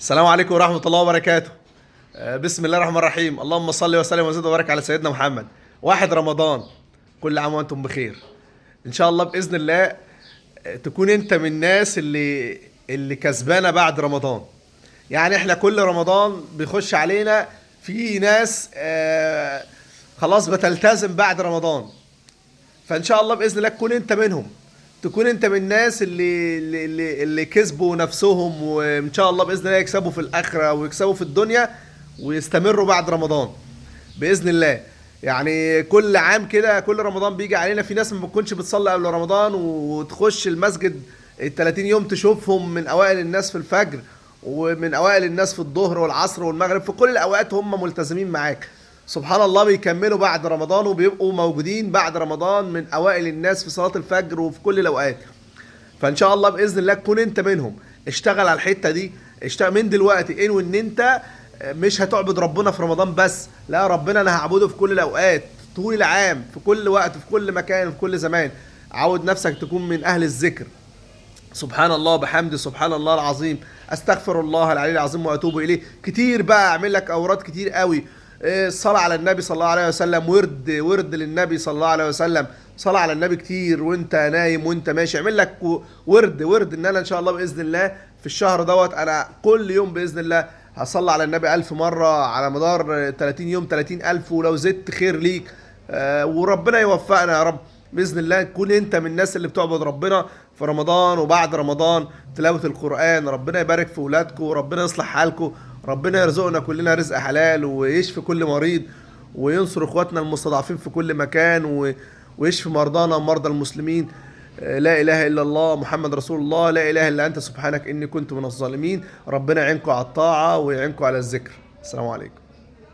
السلام عليكم ورحمة الله وبركاته. بسم الله الرحمن الرحيم. اللهم صل وسلم وزد وبارك على سيدنا محمد. 1 رمضان، كل عام وانتم بخير. ان شاء الله بإذن الله تكون انت من الناس اللي كسبانة بعد رمضان. يعني احنا كل رمضان بيخش علينا في ناس خلاص بتلتزم بعد رمضان. فان شاء الله باذن الله تكون انت منهم، تكون انت من الناس اللي كسبوا نفسهم، وان شاء الله باذن الله يكسبوا في الاخره ويكسبوا في الدنيا ويستمروا بعد رمضان باذن الله. يعني كل عام كده كل رمضان بيجي علينا في ناس ما بتكونش بتصلي قبل رمضان وتخش المسجد ال 30 يوم تشوفهم من اوائل الناس في الفجر ومن اوائل الناس في الظهر والعصر والمغرب، في كل الاوقات هم ملتزمين معاك. سبحان الله، بيكملوا بعد رمضان وبيبقوا موجودين بعد رمضان من اوائل الناس في صلاة الفجر وفي كل الاوقات. فان شاء الله باذن الله تكون انت منهم. اشتغل على الحتة دي، اشتغل من دلوقتي ان انت مش هتعبد ربنا في رمضان بس، لا، ربنا انا هعبده في كل الاوقات طول العام، في كل وقت، في كل مكان، في كل زمان. عود نفسك تكون من اهل الذكر. سبحان الله بحمده، سبحان الله العظيم، استغفر الله العلي العظيم واتوب اليه. كتير بقى، اعمل لك اوراد كتير قوي. الصلاة على النبي صلى الله عليه وسلم، ورد للنبي صلى الله عليه وسلم. صلاة على النبي كتير وانت نايم وانت ماشي. اعمل لك ورد ان انا ان شاء الله باذن الله في الشهر دوت انا كل يوم باذن الله هصلي على النبي 1000 مرة على مدار 30 يوم 30,000، ولو زدت خير ليك. وربنا يوفقنا يا رب باذن الله. تكون انت من الناس اللي بتعبد ربنا في رمضان وبعد رمضان. تلاوة القرآن، ربنا يبارك في ولادكم وربنا يصلح حالكم. ربنا يرزقنا كلنا رزق حلال ويشفي كل مريض وينصر اخواتنا المستضعفين في كل مكان ويشفي مرضانا ومرضى المسلمين. لا اله الا الله محمد رسول الله، لا اله الا انت سبحانك اني كنت من الظالمين. ربنا يعينكم على الطاعة ويعينكم على الذكر. السلام عليكم.